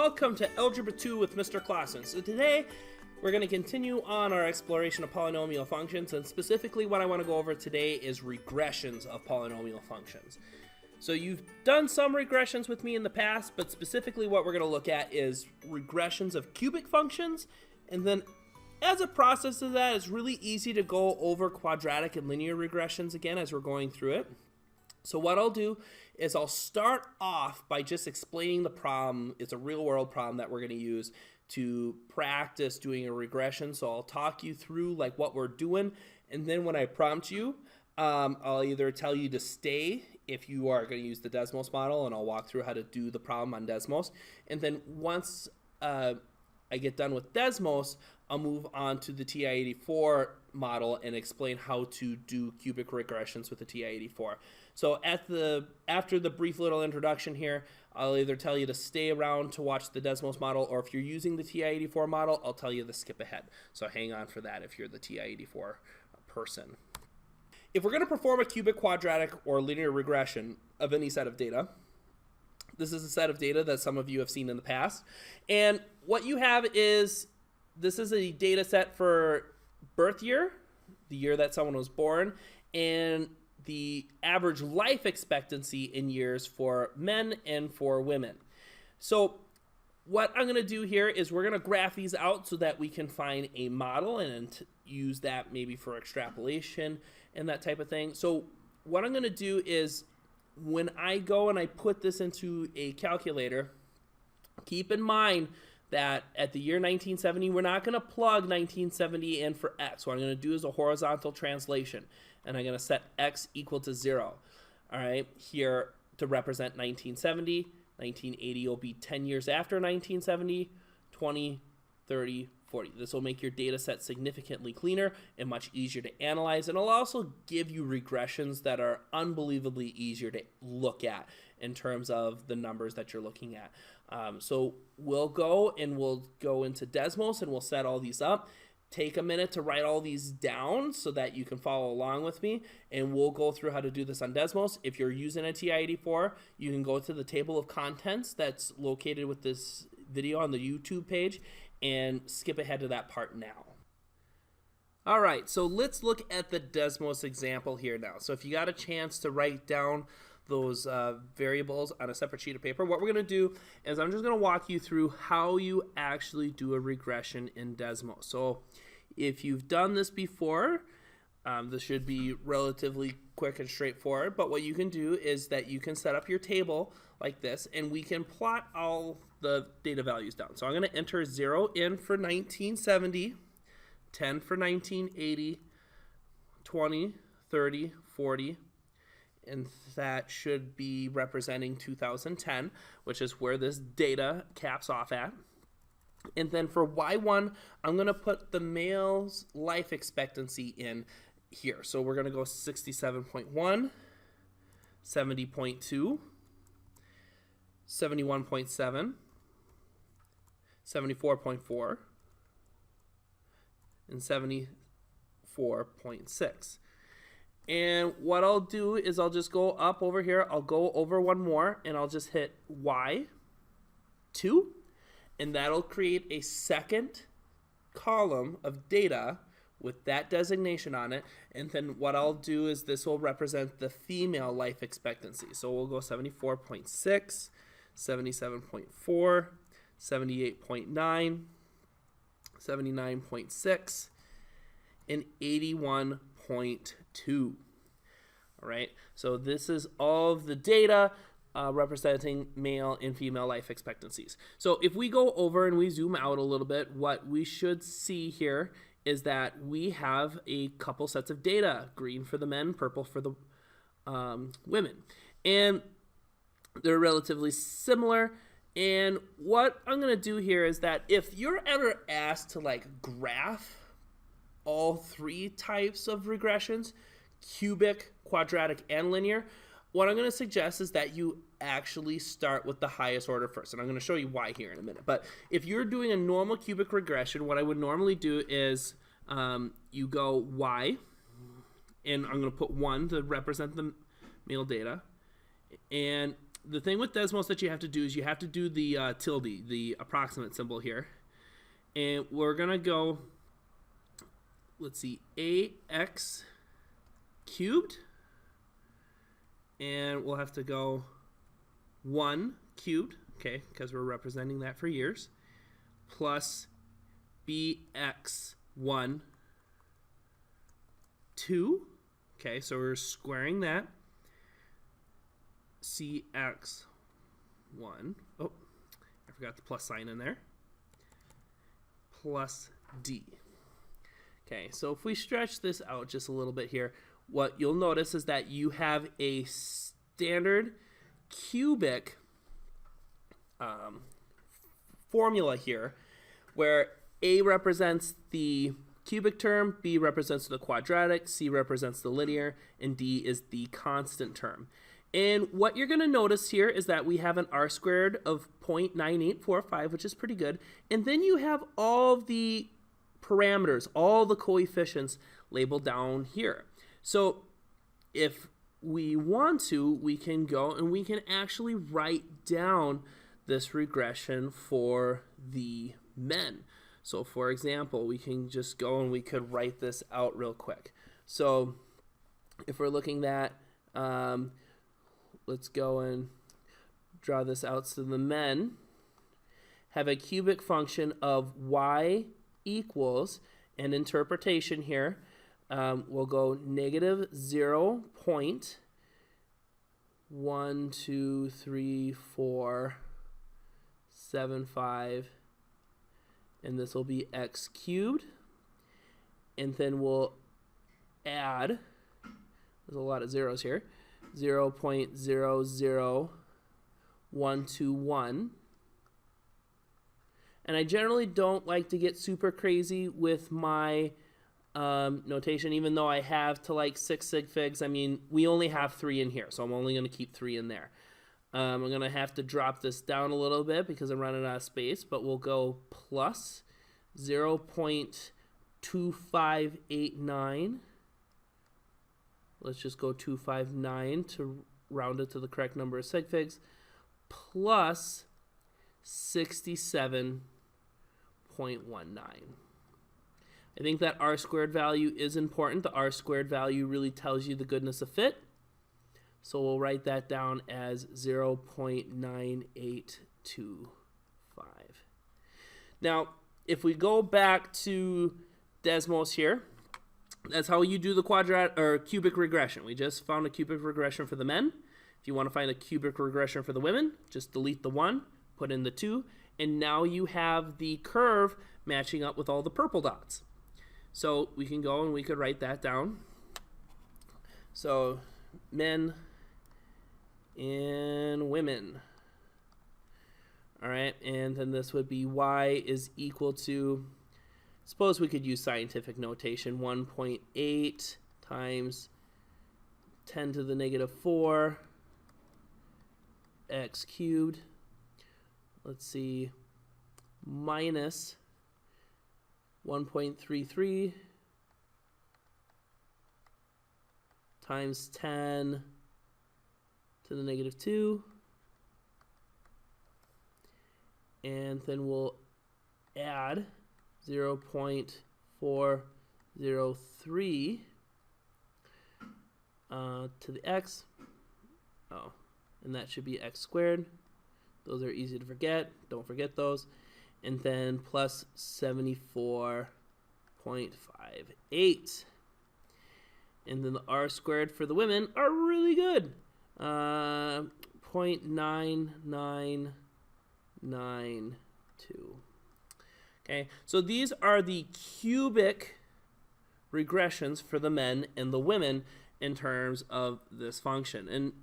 welcome to Algebra 2 with Mr. Clausen. So today we're going to continue on our exploration of polynomial functions, and specifically what I want to go over today is regressions of polynomial functions. So you've done some regressions with me in the past, but specifically what we're going to look at is regressions of cubic functions, and then as a process of that, it's really easy to go over quadratic and linear regressions again as we're going through it. So what I'll do is I'll start off by just explaining the problem. It's a real world problem that we're going to use to practice doing a regression. So I'll talk you through like what we're doing, and then when I prompt you, I'll either tell you to stay if you are going to use the Desmos model, and I'll walk through how to do the problem on Desmos. And then once I get done with Desmos, I'll move on to the TI-84 model and explain how to do cubic regressions with the TI-84. So after the brief little introduction here, I'll either tell you to stay around to watch the Desmos model, or if you're using the TI-84 model, I'll tell you to skip ahead. So hang on for that if you're the TI-84 person. If we're going to perform a cubic, quadratic, or linear regression of any set of data, this is a set of data that some of you have seen in the past. And what you have is, this is a data set for birth year, the year that someone was born, and the average life expectancy in years for men and for women. So what I'm going to do here is we're going to graph these out so that we can find a model and use that maybe for extrapolation and that type of thing. So what I'm going to do is, when I go and I put this into a calculator, keep in mind that at the year 1970, we're not going to plug 1970 in for x. What I'm going to do is a horizontal translation, and I'm going to set x equal to 0. All right, here to represent 1970. 1980 will be 10 years after 1970, 20, 30, 40. This will make your data set significantly cleaner and much easier to analyze, and it'll also give you regressions that are unbelievably easier to look at in terms of the numbers that you're looking at. So we'll go into Desmos and we'll set all these up. Take a minute to write all these down so that you can follow along with me, and we'll go through how to do this on Desmos. If you're using a TI-84, you can go to the table of contents that's located with this video on the YouTube page and skip ahead to that part now. All right, so let's look at the Desmos example here now. So if you got a chance to write down those variables on a separate sheet of paper, what we're going to do is I'm just going to walk you through how you actually do a regression in Desmos. So if you've done this before, this should be relatively quick and straightforward, but what you can do is that you can set up your table like this, and we can plot all the data values down. So I'm going to enter 0 in for 1970, 10 for 1980, 20, 30, 40, and that should be representing 2010, which is where this data caps off at. And then for Y1, I'm going to put the male's life expectancy in here. So we're going to go 67.1, 70.2, 71.7, 74.4, and 74.6. And what I'll do is I'll just go up over here, I'll go over one more, and I'll just hit Y2, and that'll create a second column of data with that designation on it. And then what I'll do is this will represent the female life expectancy. So we'll go 74.6, 77.4, 78.9, 79.6, and 81.2. All right, so this is all of the data representing male and female life expectancies. So if we go over and we zoom out a little bit, what we should see here is that we have a couple sets of data, green for the men, purple for the women. And they're relatively similar. And what I'm going to do here is that if you're ever asked to like graph all three types of regressions, cubic, quadratic, and linear, what I'm going to suggest is that you actually start with the highest order first. And I'm going to show you why here in a minute. But if you're doing a normal cubic regression, what I would normally do is you go Y, and I'm going to put 1 to represent the male data. And the thing with Desmos that you have to do is you have to do the tilde, the approximate symbol here. And we're going to go, let's see, ax cubed. And we'll have to go 1 cubed, okay, because we're representing that for years, plus bx1 2, okay, so we're squaring that, cx1, oh, I forgot the plus sign in there, plus d. Okay, so if we stretch this out just a little bit here, what you'll notice is that you have a standard cubic formula here where A represents the cubic term, B represents the quadratic, C represents the linear, and D is the constant term. And what you're going to notice here is that we have an r squared of 0.9845, which is pretty good. And then you have all the parameters, all the coefficients labeled down here. So if we want to, we can go and we can actually write down this regression for the men. So for example, we can just go and we could write this out real quick. So if we're looking at, let's go and draw this out. So the men have a cubic function of y equals, and interpretation here, we'll go negative 0.123475, and this will be x cubed, and then we'll add, there's a lot of zeros here, 0.00121. And I generally don't like to get super crazy with my notation, even though I have to like 6 sig figs. I mean, we only have 3 in here, so I'm only going to keep 3 in there. I'm going to have to drop this down a little bit because I'm running out of space, but we'll go plus 0.2589. Let's just go 259 to round it to the correct number of sig figs, plus 67.19. I think that r squared value is important. The r squared value really tells you the goodness of fit. So we'll write that down as 0.9825. Now, if we go back to Desmos here, that's how you do the quadratic or cubic regression. We just found a cubic regression for the men. If you want to find a cubic regression for the women, just delete the 1, put in the 2, and now you have the curve matching up with all the purple dots. So we can go and we could write that down. So men and women. All right, and then this would be y is equal to, suppose we could use scientific notation, 1.8 times 10 to the negative 4 x cubed. Let's see, minus 1.33 times 10 to the negative 2. And then we'll add 0.403 to the x. Oh, and that should be x squared. Those are easy to forget. Don't forget those. And then plus 74.58. And then the r squared for the women are really good. 0.9992. Okay, so these are the cubic regressions for the men and the women in terms of this function. And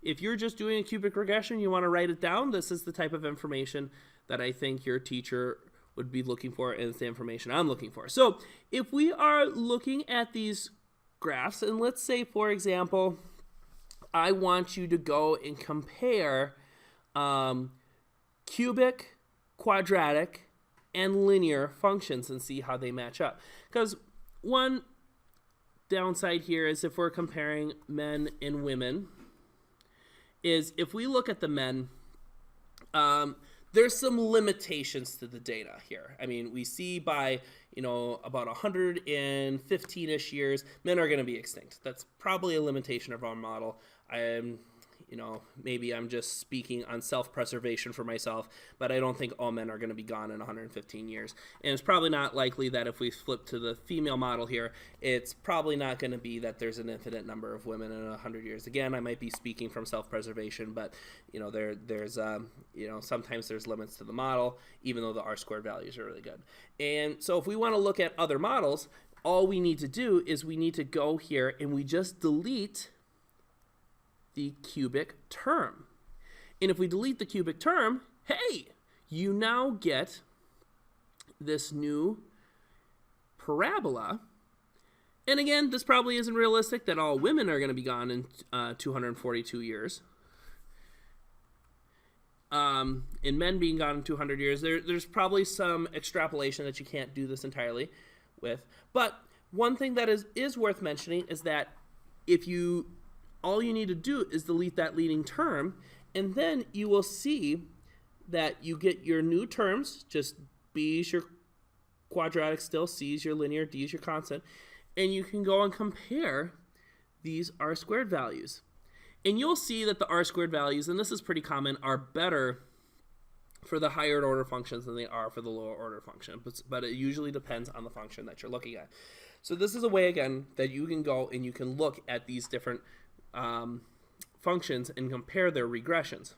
if you're just doing a cubic regression, you want to write it down, this is the type of information that I think your teacher would be looking for, and it's the information I'm looking for. So if we are looking at these graphs, and let's say, for example, I want you to go and compare cubic, quadratic, and linear functions and see how they match up. Because one downside here is if we're comparing men and women, is if we look at the men, there's some limitations to the data here. I mean, we see by, about 115-ish years, men are going to be extinct. That's probably a limitation of our model. Maybe I'm just speaking on self-preservation for myself, but I don't think all men are going to be gone in 115 years. And it's probably not likely that if we flip to the female model here, it's probably not going to be that there's an infinite number of women in 100 years. Again, I might be speaking from self-preservation, but there's sometimes there's limits to the model, even though the R-squared values are really good. And so if we want to look at other models, all we need to do is we need to go here and we just delete the cubic term. And if we delete the cubic term, hey, you now get this new parabola. And again, this probably isn't realistic that all women are going to be gone in 242 years. And men being gone in 200 years, there's probably some extrapolation that you can't do this entirely with. But one thing that is worth mentioning is that all you need to do is delete that leading term, and then you will see that you get your new terms. Just B is your quadratic still, C is your linear, D is your constant, and you can go and compare these R-squared values. And you'll see that the R-squared values, and this is pretty common, are better for the higher order functions than they are for the lower order function, but it usually depends on the function that you're looking at. So this is a way, again, that you can go and you can look at these different functions and compare their regressions.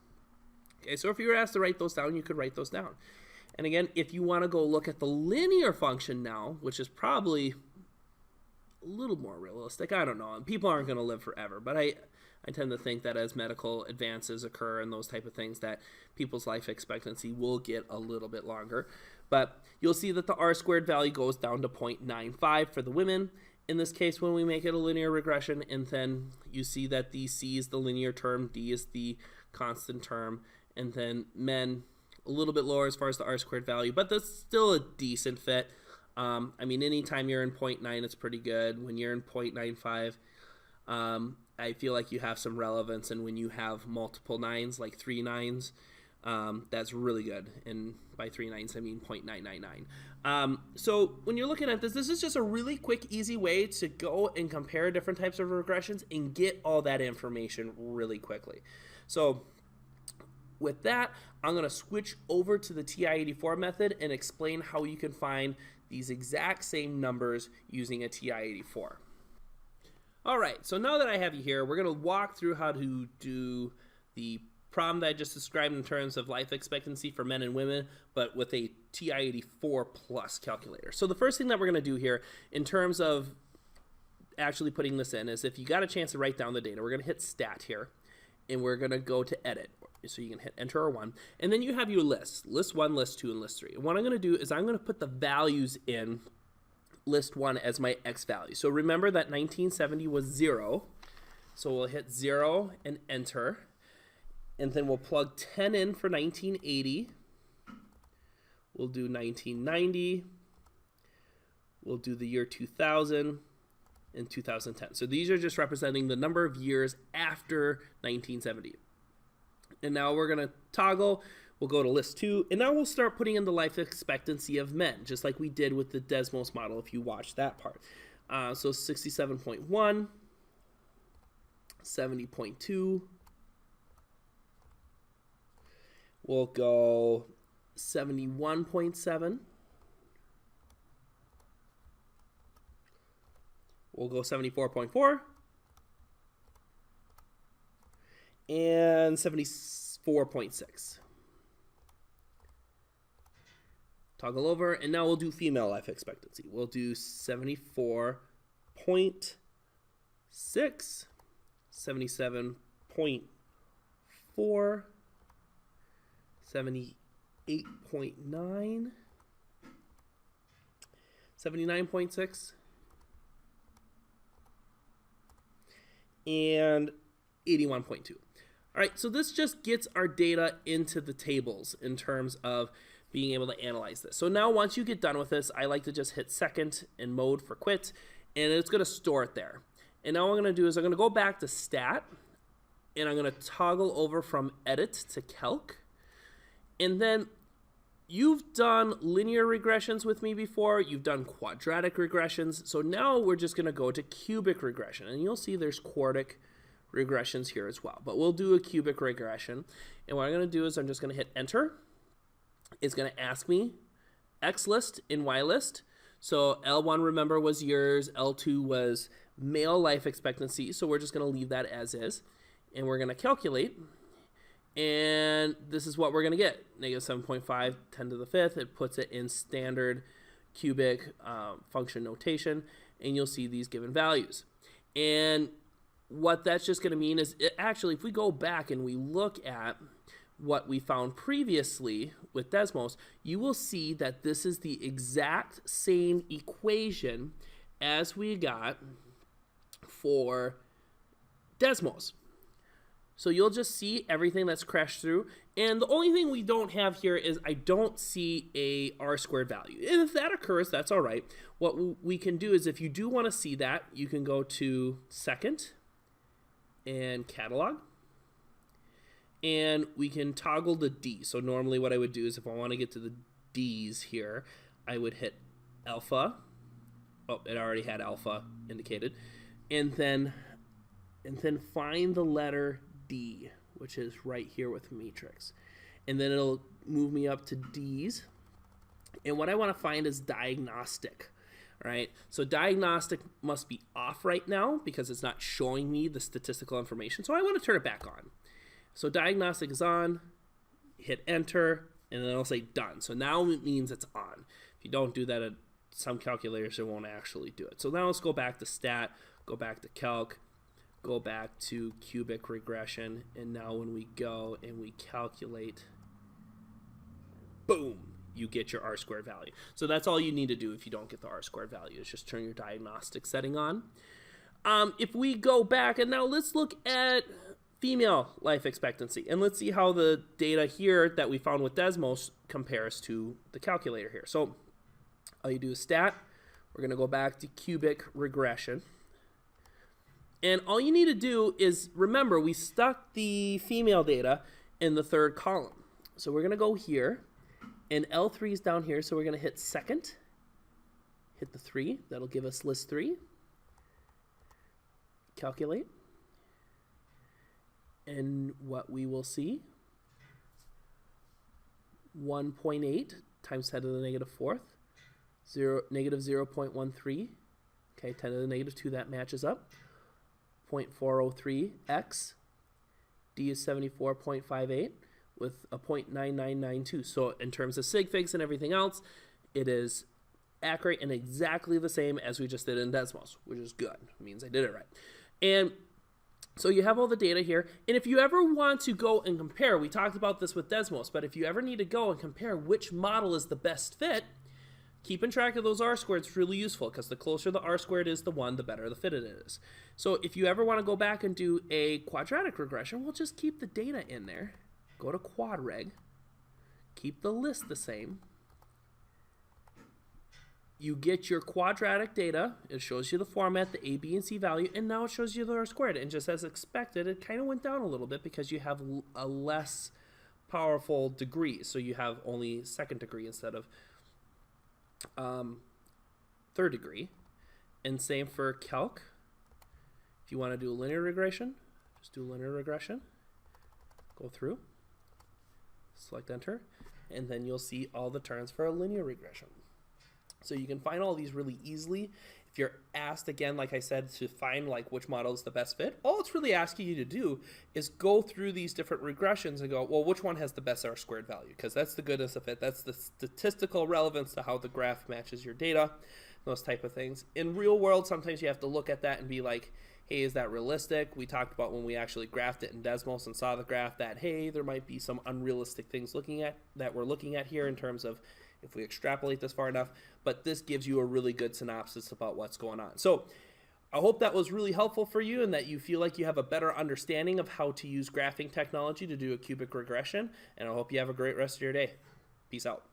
Okay, so if you were asked to write those down, you could write those down. And again, if you want to go look at the linear function now, which is probably a little more realistic, I don't know, people aren't going to live forever, but I tend to think that as medical advances occur and those type of things, that people's life expectancy will get a little bit longer. But you'll see that the R-squared value goes down to 0.95 for the women in this case when we make it a linear regression, and then you see that the C is the linear term, D is the constant term, and then men a little bit lower as far as the R-squared value, but that's still a decent fit. I mean, anytime you're in 0.9, it's pretty good. When you're in 0.95, I feel like you have some relevance, and when you have multiple nines, like 3 nines, that's really good. And by 3 nines, I mean 0.999. So when you're looking at this is just a really quick, easy way to go and compare different types of regressions and get all that information really quickly. So with that, I'm going to switch over to the TI-84 method and explain how you can find these exact same numbers using a TI-84. All right, so now that I have you here, we're going to walk through how to do the problem that I just described in terms of life expectancy for men and women, but with a TI-84 plus calculator. So the first thing that we're going to do here in terms of actually putting this in is if you got a chance to write down the data, we're going to hit stat here, and we're going to go to edit. So you can hit enter or 1, and then you have your list 1, list 2, and list 3. And what I'm going to do is I'm going to put the values in list 1 as my x value. So remember that 1970 was 0, so we'll hit 0 and enter, and then we'll plug 10 in for 1980. We'll do 1990. We'll do the year 2000 and 2010. So these are just representing the number of years after 1970. And now we're going to toggle. We'll go to list 2, and now we'll start putting in the life expectancy of men, just like we did with the Desmos model if you watched that part. So 67.1, 70.2, we'll go 71.7, we'll go 74.4, and 74.6. Toggle over, and now we'll do female life expectancy. We'll do 74.6, 77.4, 78.9, 79.6, and 81.2. All right, so this just gets our data into the tables in terms of being able to analyze this. So now once you get done with this, I like to just hit second in mode for quit, and it's going to store it there. And now what I'm going to do is I'm going to go back to stat, and I'm going to toggle over from edit to calc. And then you've done linear regressions with me before. You've done quadratic regressions. So now we're just going to go to cubic regression. And you'll see there's quadratic regressions here as well. But we'll do a cubic regression. And what I'm going to do is I'm just going to hit enter. It's going to ask me X list and Y list. So L1, remember, was years. L2 was male life expectancy. So we're just going to leave that as is. And we're going to calculate. And this is what we're going to get. Negative 7.5, 10 to the 5th. It puts it in standard cubic function notation. And you'll see these given values. And what that's just going to mean is, actually, if we go back and we look at what we found previously with Desmos, you will see that this is the exact same equation as we got for Desmos. So you'll just see everything that's crashed through. And the only thing we don't have here is I don't see a r-squared value. And if that occurs, that's all right. What we can do is, if you do want to see that, you can go to second and catalog. And we can toggle the D. So normally what I would do is, if I want to get to the D's here, I would hit alpha. Oh, it already had alpha indicated. And then find the letter D, which is right here with matrix. And then it'll move me up to D's. And what I want to find is diagnostic. All right, so diagnostic must be off right now because it's not showing me the statistical information. So I want to turn it back on. So diagnostic is on, hit enter, and then it'll say done. So now it means it's on. If you don't do that, some calculators it won't actually do it. So now let's go back to stat, go back to calc, go back to cubic regression, and now when we go and we calculate, boom, you get your r-squared value. So that's all you need to do if you don't get the r-squared value, is just turn your diagnostic setting on. If we go back, and now let's look at female life expectancy, and let's see how the data here that we found with Desmos compares to the calculator here. So all you do is stat. We're going to go back to cubic regression. And all you need to do is, remember, we stuck the female data in the third column. So we're going to go here, and L3 is down here, so we're going to hit second, hit the 3. That'll give us list 3. Calculate. And what we will see, 1.8 times 10 to the negative 4th, negative 0.13. Okay, 10 to the negative 2, that matches up. 0.403x. D is 74.58 with a 0.9992. So in terms of sig figs and everything else, it is accurate and exactly the same as we just did in Desmos, which is good. It means I did it right. And so you have all the data here, and if you ever want to go and compare, we talked about this with Desmos, but if you ever need to go and compare which model is the best fit, keeping track of those r-squareds is really useful, because the closer the r-squared is the one, the better the fit it is. So if you ever want to go back and do a quadratic regression, we'll just keep the data in there, go to quadreg, keep the list the same. You get your quadratic data, it shows you the format, the A, B, and C value, and now it shows you the r-squared. And just as expected, it kind of went down a little bit because you have a less powerful degree. So you have only second degree instead of third degree. And same for calc. If you want to do a linear regression, just do linear regression. Go through, select enter, and then you'll see all the terms for a linear regression. So you can find all these really easily. If you're asked, again, like I said, to find like which model is the best fit, all it's really asking you to do is go through these different regressions and go, well, which one has the best r-squared value? Because that's the goodness of it. That's the statistical relevance to how the graph matches your data, those type of things. In real world, sometimes you have to look at that and be like, hey, is that realistic? We talked about when we actually graphed it in Desmos and saw the graph that, hey, there might be some unrealistic things that we're looking at here in terms of if we extrapolate this far enough, but this gives you a really good synopsis about what's going on. So I hope that was really helpful for you and that you feel like you have a better understanding of how to use graphing technology to do a cubic regression, and I hope you have a great rest of your day. Peace out.